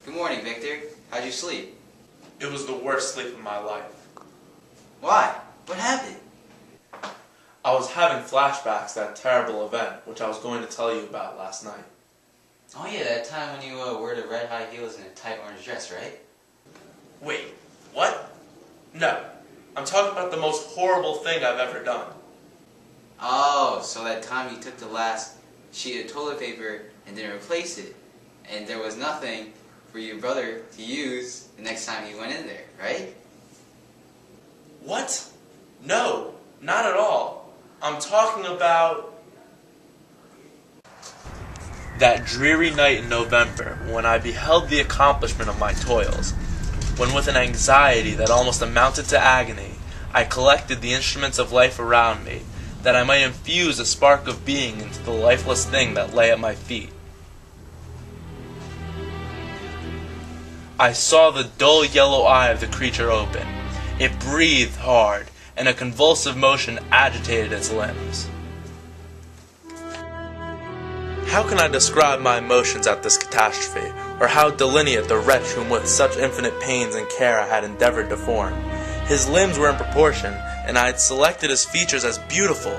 Good morning, Victor. How'd you sleep? It was the worst sleep of my life. Why? What happened? I was having flashbacks to that terrible event, which I was going to tell you about last night. Oh yeah, that time when you wore the red high heels and a tight orange dress, right? Wait, what? No. I'm talking about the most horrible thing I've ever done. Oh, so that time you took the last sheet of toilet paper and didn't replace it, and there was nothing for your brother to use the next time he went in there, right? What? No, not at all. I'm talking about that dreary night in November when I beheld the accomplishment of my toils, when with an anxiety that almost amounted to agony, I collected the instruments of life around me, that I might infuse a spark of being into the lifeless thing that lay at my feet. I saw the dull yellow eye of the creature open. It breathed hard, and a convulsive motion agitated its limbs. How can I describe my emotions at this catastrophe, or how delineate the wretch whom with such infinite pains and care I had endeavored to form? His limbs were in proportion, and I had selected his features as beautiful.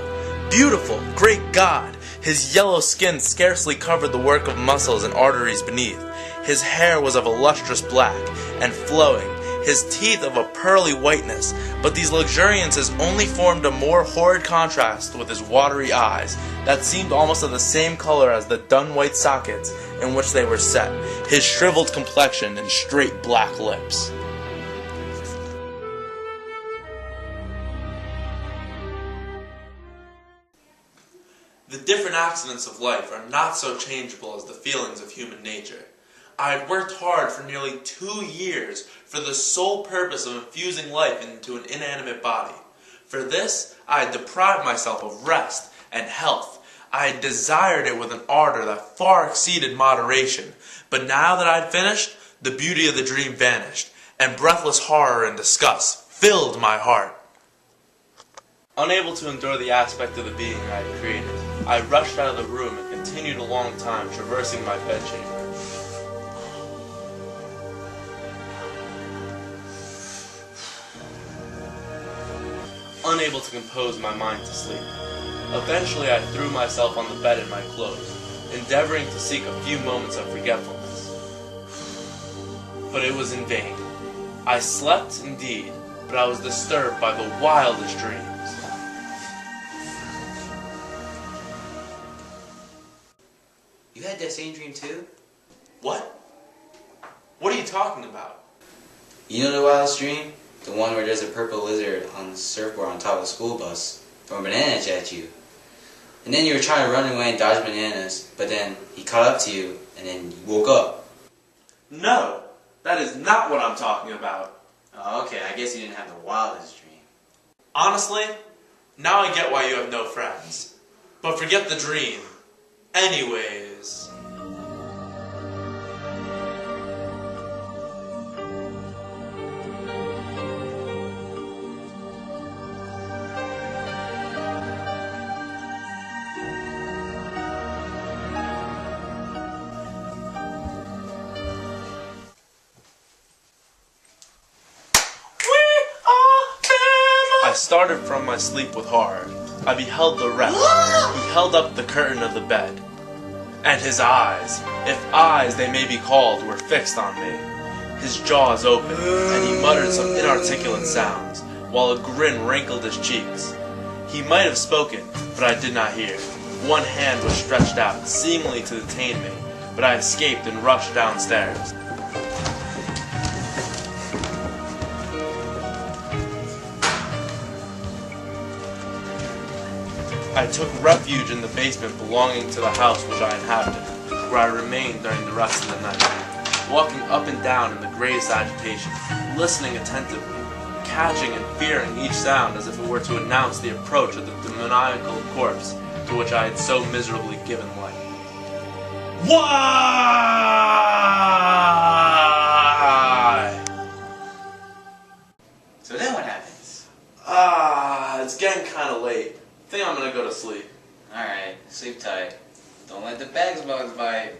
Beautiful! Great God! His yellow skin scarcely covered the work of muscles and arteries beneath. His hair was of a lustrous black, and flowing, his teeth of a pearly whiteness, but these luxuriances only formed a more horrid contrast with his watery eyes, that seemed almost of the same color as the dun-white sockets in which they were set, his shriveled complexion and straight black lips. The different accidents of life are not so changeable as the feelings of human nature. I had worked hard for nearly 2 years for the sole purpose of infusing life into an inanimate body. For this, I had deprived myself of rest and health. I had desired it with an ardor that far exceeded moderation. But now that I had finished, the beauty of the dream vanished, and breathless horror and disgust filled my heart. Unable to endure the aspect of the being I had created, I rushed out of the room and continued a long time traversing my bedchamber. Unable to compose my mind to sleep. Eventually I threw myself on the bed in my clothes, endeavoring to seek a few moments of forgetfulness. But it was in vain. I slept indeed, but I was disturbed by the wildest dreams. You had that same dream too? What? What are you talking about? You know the wildest dream? The one where there's a purple lizard on the surfboard on top of the school bus throwing bananas at you. And then you were trying to run away and dodge bananas, but then he caught up to you and then you woke up. No, that is not what I'm talking about. Oh, okay, I guess you didn't have the wildest dream. Honestly, now I get why you have no friends. But forget the dream. Anyways. I started from my sleep with horror. I beheld the wretch. He held up the curtain of the bed. And his eyes, if eyes they may be called, were fixed on me. His jaws opened, and he muttered some inarticulate sounds, while a grin wrinkled his cheeks. He might have spoken, but I did not hear. One hand was stretched out, seemingly to detain me, but I escaped and rushed downstairs. I took refuge in the basement belonging to the house which I inhabited, where I remained during the rest of the night, walking up and down in the greatest agitation, listening attentively, catching and fearing each sound as if it were to announce the approach of the demoniacal corpse to which I had so miserably given life. Why? So then what happens? It's getting kind of late. I think I'm gonna go to sleep. Alright, sleep tight. Don't let the bugs bite.